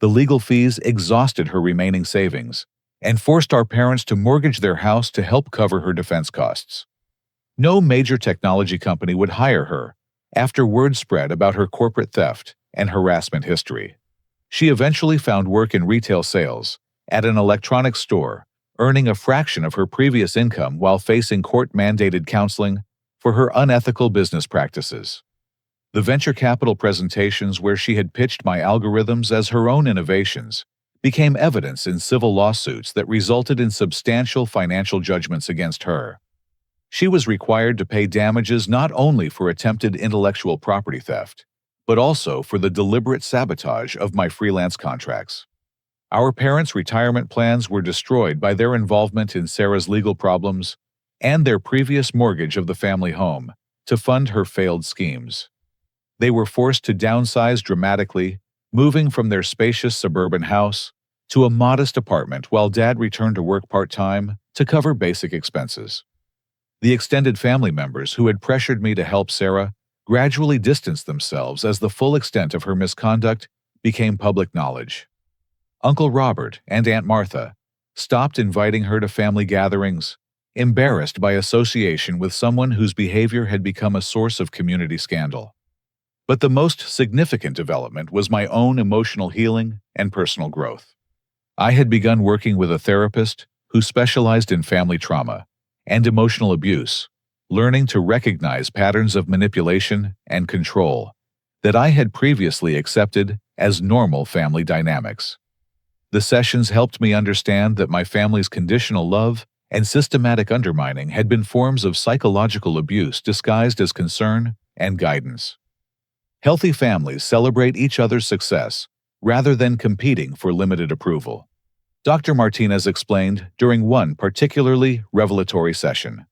The legal fees exhausted her remaining savings and forced our parents to mortgage their house to help cover her defense costs. No major technology company would hire her after word spread about her corporate theft and harassment history. She eventually found work in retail sales at an electronics store, earning a fraction of her previous income while facing court-mandated counseling for her unethical business practices. The venture capital presentations where she had pitched my algorithms as her own innovations became evidence in civil lawsuits that resulted in substantial financial judgments against her. She was required to pay damages not only for attempted intellectual property theft, but also for the deliberate sabotage of my freelance contracts. Our parents' retirement plans were destroyed by their involvement in Sarah's legal problems and their previous mortgage of the family home to fund her failed schemes. They were forced to downsize dramatically, moving from their spacious suburban house to a modest apartment while Dad returned to work part-time to cover basic expenses. The extended family members who had pressured me to help Sarah gradually distanced themselves as the full extent of her misconduct became public knowledge. Uncle Robert and Aunt Martha stopped inviting her to family gatherings, embarrassed by association with someone whose behavior had become a source of community scandal. But the most significant development was my own emotional healing and personal growth. I had begun working with a therapist who specialized in family trauma and emotional abuse, learning to recognize patterns of manipulation and control that I had previously accepted as normal family dynamics. The sessions helped me understand that my family's conditional love and systematic undermining had been forms of psychological abuse disguised as concern and guidance. Healthy families celebrate each other's success rather than competing for limited approval, Dr. Martinez explained during one particularly revelatory session.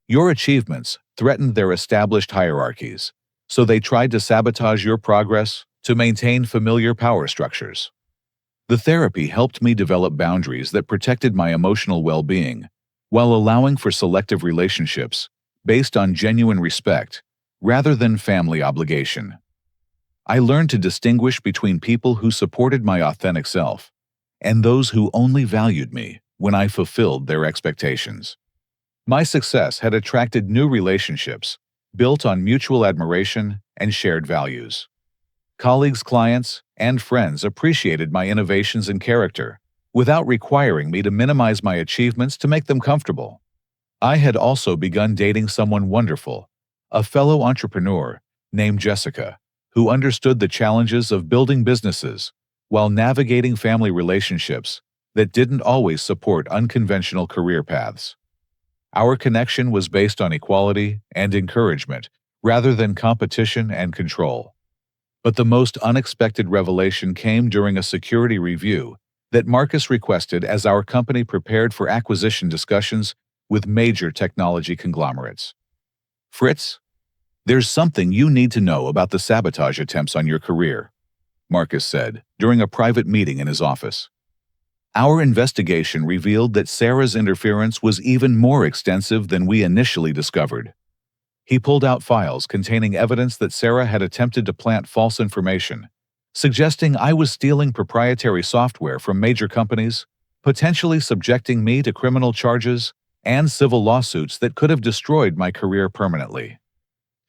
Your achievements threatened their established hierarchies, so they tried to sabotage your progress to maintain familiar power structures. The therapy helped me develop boundaries that protected my emotional well-being while allowing for selective relationships based on genuine respect rather than family obligation. I learned to distinguish between people who supported my authentic self and those who only valued me when I fulfilled their expectations. My success had attracted new relationships built on mutual admiration and shared values. Colleagues, clients, and friends appreciated my innovations and character without requiring me to minimize my achievements to make them comfortable. I had also begun dating someone wonderful, a fellow entrepreneur named Jessica, who understood the challenges of building businesses while navigating family relationships that didn't always support unconventional career paths. Our connection was based on equality and encouragement rather than competition and control. But the most unexpected revelation came during a security review that Marcus requested as our company prepared for acquisition discussions with major technology conglomerates. "Fritz, there's something you need to know about the sabotage attempts on your career," Marcus said during a private meeting in his office. Our investigation revealed that Sarah's interference was even more extensive than we initially discovered. He pulled out files containing evidence that Sarah had attempted to plant false information, suggesting I was stealing proprietary software from major companies, potentially subjecting me to criminal charges and civil lawsuits that could have destroyed my career permanently.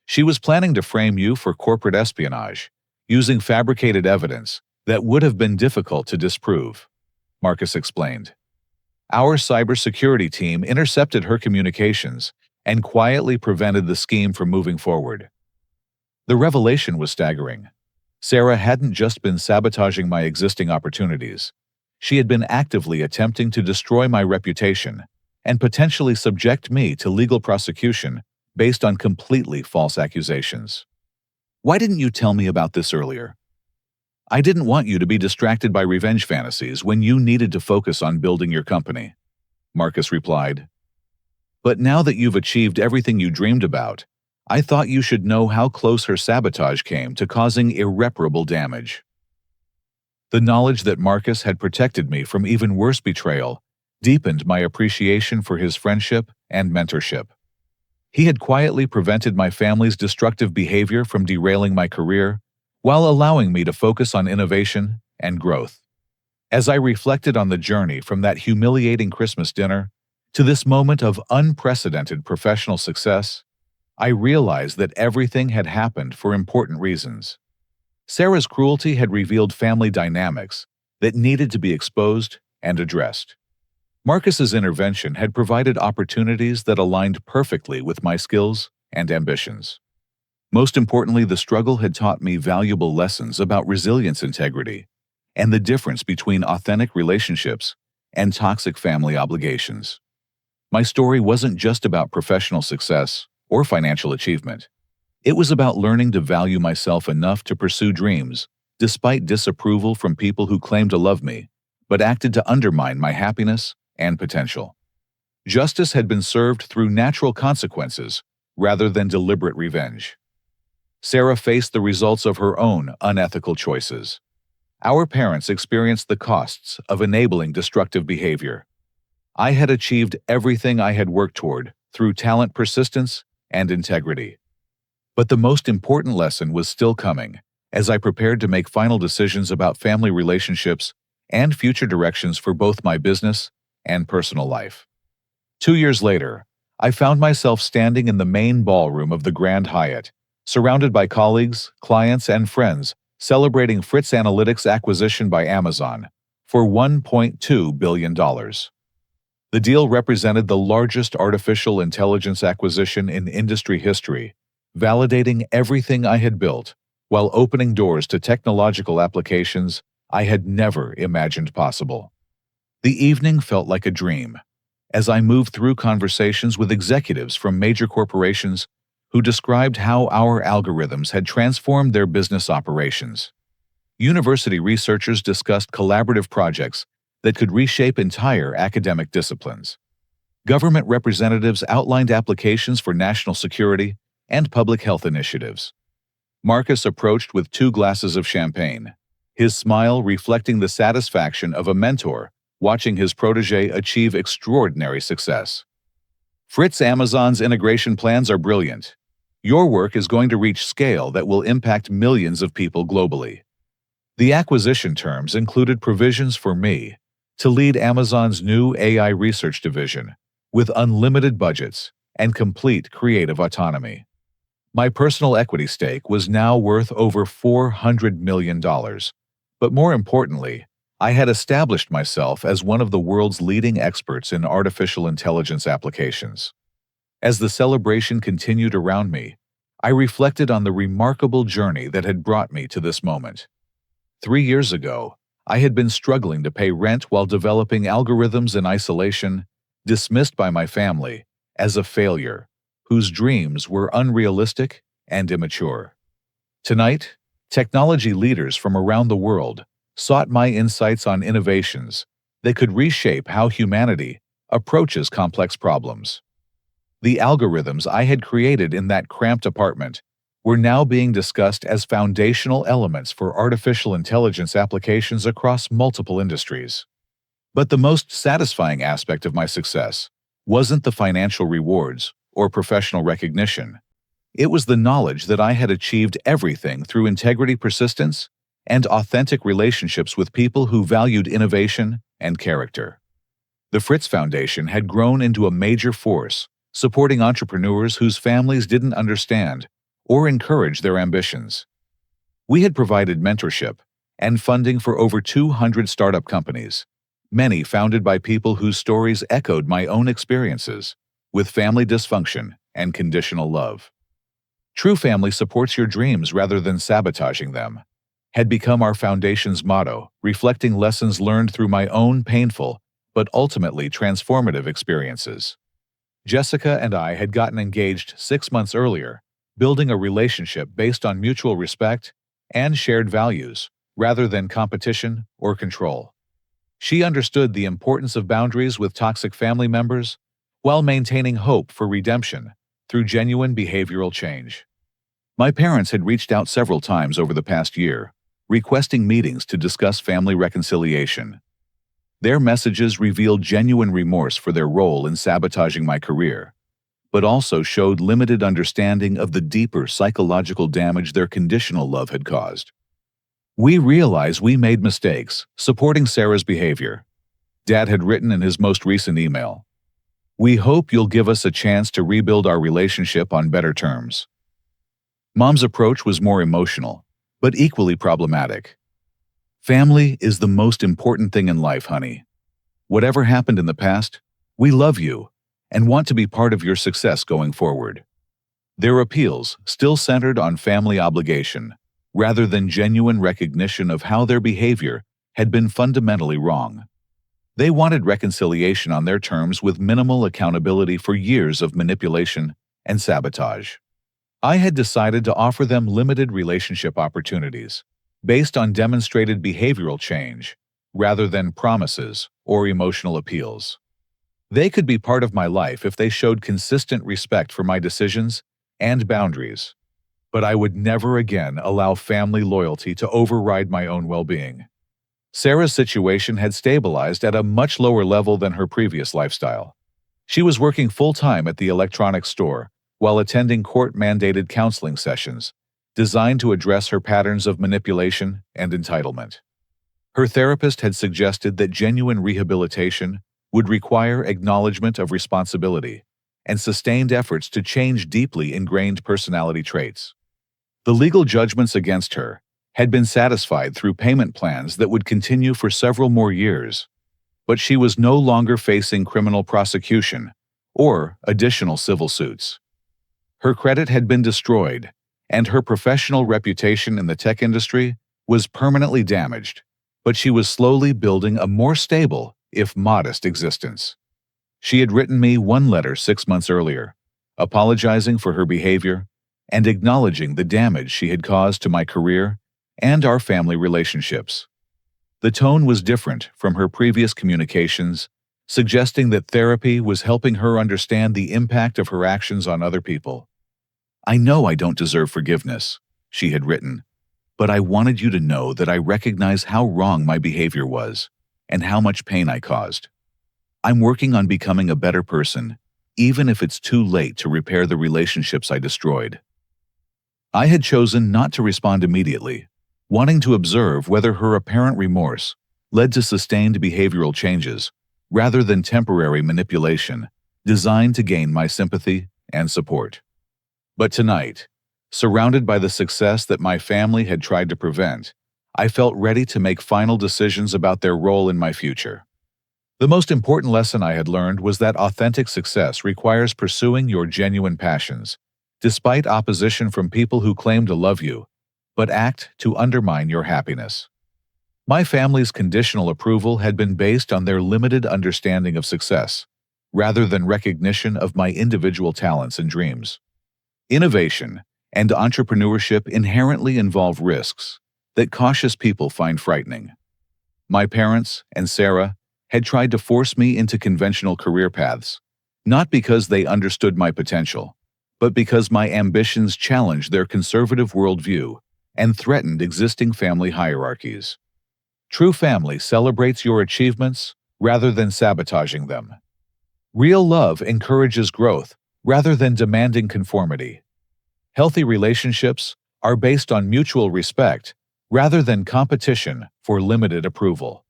She was planning to frame you for corporate espionage, using fabricated evidence that would have been difficult to disprove, Marcus explained. Our cybersecurity team intercepted her communications and quietly prevented the scheme from moving forward. The revelation was staggering. Sarah hadn't just been sabotaging my existing opportunities. She had been actively attempting to destroy my reputation and potentially subject me to legal prosecution based on completely false accusations. "Why didn't you tell me about this earlier?" "I didn't want you to be distracted by revenge fantasies when you needed to focus on building your company," Marcus replied. "But now that you've achieved everything you dreamed about, I thought you should know how close her sabotage came to causing irreparable damage." The knowledge that Marcus had protected me from even worse betrayal deepened my appreciation for his friendship and mentorship. He had quietly prevented my family's destructive behavior from derailing my career, while allowing me to focus on innovation and growth. As I reflected on the journey from that humiliating Christmas dinner to this moment of unprecedented professional success, I realized that everything had happened for important reasons. Sarah's cruelty had revealed family dynamics that needed to be exposed and addressed. Marcus's intervention had provided opportunities that aligned perfectly with my skills and ambitions. Most importantly, the struggle had taught me valuable lessons about resilience, integrity, and the difference between authentic relationships and toxic family obligations. My story wasn't just about professional success or financial achievement. It was about learning to value myself enough to pursue dreams, despite disapproval from people who claimed to love me, but acted to undermine my happiness and potential. Justice had been served through natural consequences rather than deliberate revenge. Sarah faced the results of her own unethical choices. Our parents experienced the costs of enabling destructive behavior. I had achieved everything I had worked toward through talent, persistence, and integrity. But the most important lesson was still coming as I prepared to make final decisions about family relationships and future directions for both my business and personal life. 2 years later, I found myself standing in the main ballroom of the Grand Hyatt, surrounded by colleagues, clients, and friends, celebrating Fritz Analytics' acquisition by Amazon for $1.2 billion. The deal represented the largest artificial intelligence acquisition in industry history, validating everything I had built while opening doors to technological applications I had never imagined possible. The evening felt like a dream, as I moved through conversations with executives from major corporations who described how our algorithms had transformed their business operations. University researchers discussed collaborative projects that could reshape entire academic disciplines. Government representatives outlined applications for national security and public health initiatives. Marcus approached with 2 glasses of champagne, his smile reflecting the satisfaction of a mentor watching his protege achieve extraordinary success. "Fritz, Amazon's integration plans are brilliant. Your work is going to reach scale that will impact millions of people globally. The acquisition terms included provisions for me to lead Amazon's new AI research division with unlimited budgets and complete creative autonomy. My personal equity stake was now worth over $400 million. But more importantly, I had established myself as one of the world's leading experts in artificial intelligence applications. As the celebration continued around me, I reflected on the remarkable journey that had brought me to this moment. 3 years ago, I had been struggling to pay rent while developing algorithms in isolation, dismissed by my family as a failure, whose dreams were unrealistic and immature. Tonight, technology leaders from around the world sought my insights on innovations that could reshape how humanity approaches complex problems. The algorithms I had created in that cramped apartment were now being discussed as foundational elements for artificial intelligence applications across multiple industries. But the most satisfying aspect of my success wasn't the financial rewards or professional recognition. It was the knowledge that I had achieved everything through integrity, persistence, and authentic relationships with people who valued innovation and character. The Fritz Foundation had grown into a major force, supporting entrepreneurs whose families didn't understand or encourage their ambitions. We had provided mentorship and funding for over 200 startup companies, many founded by people whose stories echoed my own experiences with family dysfunction and conditional love. True family supports your dreams rather than sabotaging them had become our foundation's motto, reflecting lessons learned through my own painful but ultimately transformative experiences. Jessica and I had gotten engaged 6 months earlier, building a relationship based on mutual respect and shared values rather than competition or control. She understood the importance of boundaries with toxic family members while maintaining hope for redemption through genuine behavioral change. My parents had reached out several times over the past year, requesting meetings to discuss family reconciliation. Their messages revealed genuine remorse for their role in sabotaging my career, but also showed limited understanding of the deeper psychological damage their conditional love had caused. We realize we made mistakes supporting Sarah's behavior. Dad had written in his most recent email, "We hope you'll give us a chance to rebuild our relationship on better terms." Mom's approach was more emotional, but equally problematic. "Family is the most important thing in life, honey. Whatever happened in the past, we love you and want to be part of your success going forward." Their appeals still centered on family obligation, rather than genuine recognition of how their behavior had been fundamentally wrong. They wanted reconciliation on their terms with minimal accountability for years of manipulation and sabotage. I had decided to offer them limited relationship opportunities, based on demonstrated behavioral change, rather than promises or emotional appeals. They could be part of my life if they showed consistent respect for my decisions and boundaries. But I would never again allow family loyalty to override my own well-being. Sarah's situation had stabilized at a much lower level than her previous lifestyle. She was working full-time at the electronics store while attending court-mandated counseling sessions designed to address her patterns of manipulation and entitlement. Her therapist had suggested that genuine rehabilitation would require acknowledgement of responsibility and sustained efforts to change deeply ingrained personality traits. The legal judgments against her had been satisfied through payment plans that would continue for several more years, but she was no longer facing criminal prosecution or additional civil suits. Her credit had been destroyed, and her professional reputation in the tech industry was permanently damaged, but she was slowly building a more stable, if modest, existence. She had written me one letter 6 months earlier, apologizing for her behavior and acknowledging the damage she had caused to my career and our family relationships. The tone was different from her previous communications, suggesting that therapy was helping her understand the impact of her actions on other people. "I know I don't deserve forgiveness," she had written, "but I wanted you to know that I recognize how wrong my behavior was and how much pain I caused. I'm working on becoming a better person, even if it's too late to repair the relationships I destroyed." I had chosen not to respond immediately, wanting to observe whether her apparent remorse led to sustained behavioral changes rather than temporary manipulation designed to gain my sympathy and support. But tonight, surrounded by the success that my family had tried to prevent, I felt ready to make final decisions about their role in my future. The most important lesson I had learned was that authentic success requires pursuing your genuine passions, despite opposition from people who claim to love you, but act to undermine your happiness. My family's conditional approval had been based on their limited understanding of success, rather than recognition of my individual talents and dreams. Innovation and entrepreneurship inherently involve risks that cautious people find frightening. My parents and Sarah had tried to force me into conventional career paths, not because they understood my potential, but because my ambitions challenged their conservative worldview and threatened existing family hierarchies. True family celebrates your achievements rather than sabotaging them. Real love encourages growth rather than demanding conformity. Healthy relationships are based on mutual respect rather than competition for limited approval.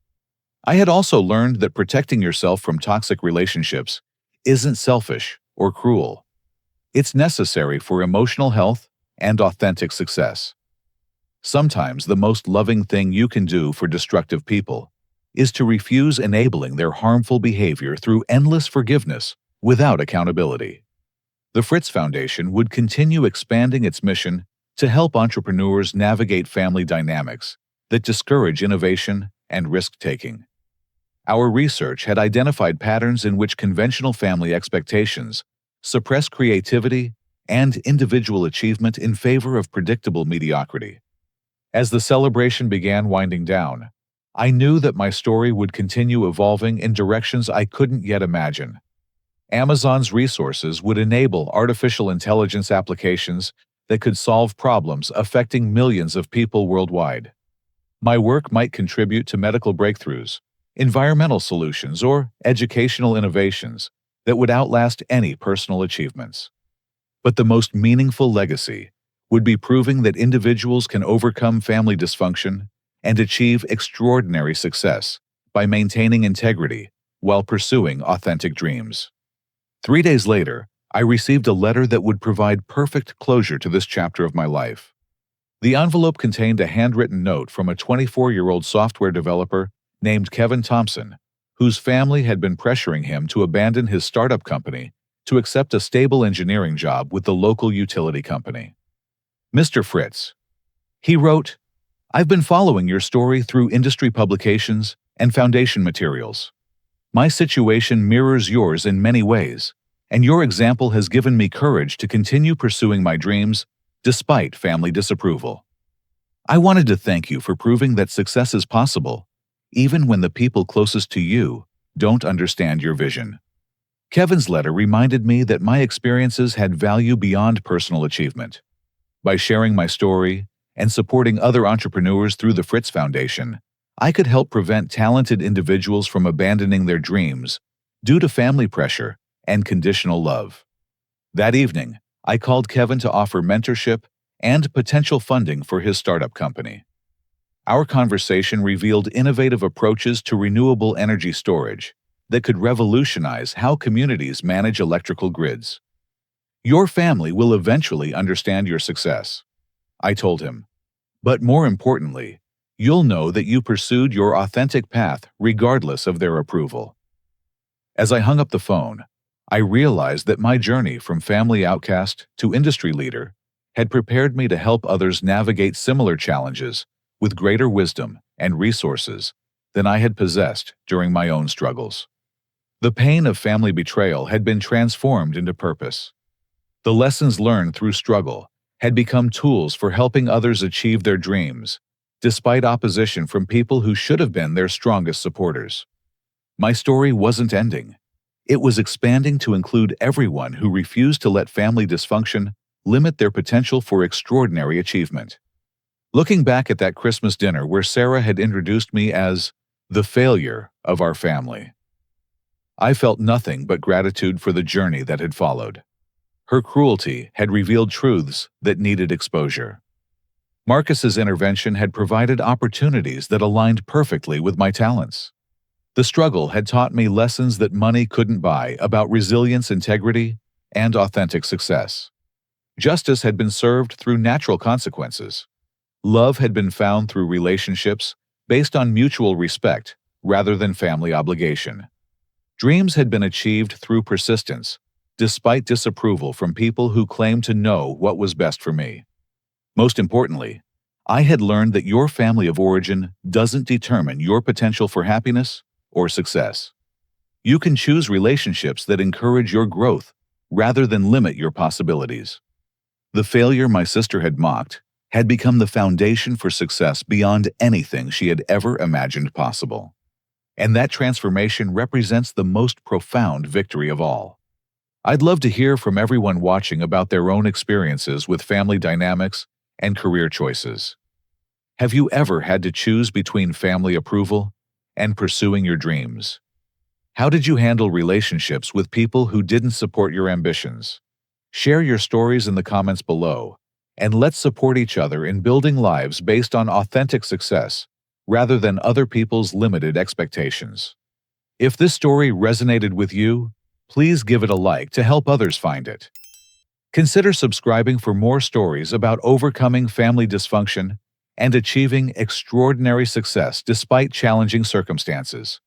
I had also learned that protecting yourself from toxic relationships isn't selfish or cruel. It's necessary for emotional health and authentic success. Sometimes the most loving thing you can do for destructive people is to refuse enabling their harmful behavior through endless forgiveness without accountability. The Fritz Foundation would continue expanding its mission to help entrepreneurs navigate family dynamics that discourage innovation and risk-taking. Our research had identified patterns in which conventional family expectations suppress creativity and individual achievement in favor of predictable mediocrity. As the celebration began winding down, I knew that my story would continue evolving in directions I couldn't yet imagine. Amazon's resources would enable artificial intelligence applications that could solve problems affecting millions of people worldwide. My work might contribute to medical breakthroughs, environmental solutions, or educational innovations that would outlast any personal achievements. But the most meaningful legacy would be proving that individuals can overcome family dysfunction and achieve extraordinary success by maintaining integrity while pursuing authentic dreams. 3 days later, I received a letter that would provide perfect closure to this chapter of my life. The envelope contained a handwritten note from a 24-year-old software developer named Kevin Thompson, whose family had been pressuring him to abandon his startup company to accept a stable engineering job with the local utility company. Mr. Fritz, he wrote, I've been following your story through industry publications and foundation materials. My situation mirrors yours in many ways, and your example has given me courage to continue pursuing my dreams despite family disapproval. I wanted to thank you for proving that success is possible, even when the people closest to you don't understand your vision. Kevin's letter reminded me that my experiences had value beyond personal achievement. By sharing my story and supporting other entrepreneurs through the Fritz Foundation, I could help prevent talented individuals from abandoning their dreams due to family pressure and conditional love. That evening, I called Kevin to offer mentorship and potential funding for his startup company. Our conversation revealed innovative approaches to renewable energy storage that could revolutionize how communities manage electrical grids. Your family will eventually understand your success, I told him. But more importantly, you'll know that you pursued your authentic path regardless of their approval. As I hung up the phone, I realized that my journey from family outcast to industry leader had prepared me to help others navigate similar challenges with greater wisdom and resources than I had possessed during my own struggles. The pain of family betrayal had been transformed into purpose. The lessons learned through struggle had become tools for helping others achieve their dreams, despite opposition from people who should have been their strongest supporters. My story wasn't ending. It was expanding to include everyone who refused to let family dysfunction limit their potential for extraordinary achievement. Looking back at that Christmas dinner where Sarah had introduced me as the failure of our family, I felt nothing but gratitude for the journey that had followed. Her cruelty had revealed truths that needed exposure. Marcus's intervention had provided opportunities that aligned perfectly with my talents. The struggle had taught me lessons that money couldn't buy about resilience, integrity, and authentic success. Justice had been served through natural consequences. Love had been found through relationships based on mutual respect rather than family obligation. Dreams had been achieved through persistence, despite disapproval from people who claimed to know what was best for me. Most importantly, I had learned that your family of origin doesn't determine your potential for happiness or success. You can choose relationships that encourage your growth rather than limit your possibilities. The failure my sister had mocked had become the foundation for success beyond anything she had ever imagined possible. And that transformation represents the most profound victory of all. I'd love to hear from everyone watching about their own experiences with family dynamics and career choices. Have you ever had to choose between family approval and pursuing your dreams? How did you handle relationships with people who didn't support your ambitions? Share your stories in the comments below, and let's support each other in building lives based on authentic success rather than other people's limited expectations. If this story resonated with you, please give it a like to help others find it. Consider subscribing for more stories about overcoming family dysfunction and achieving extraordinary success despite challenging circumstances.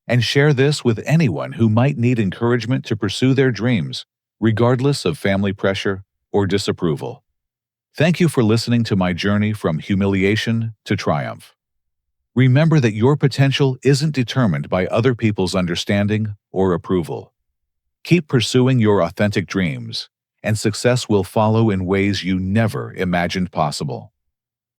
And share this with anyone who might need encouragement to pursue their dreams, regardless of family pressure or disapproval. Thank you for listening to my journey from humiliation to triumph. Remember that your potential isn't determined by other people's understanding or approval. Keep pursuing your authentic dreams, and success will follow in ways you never imagined possible.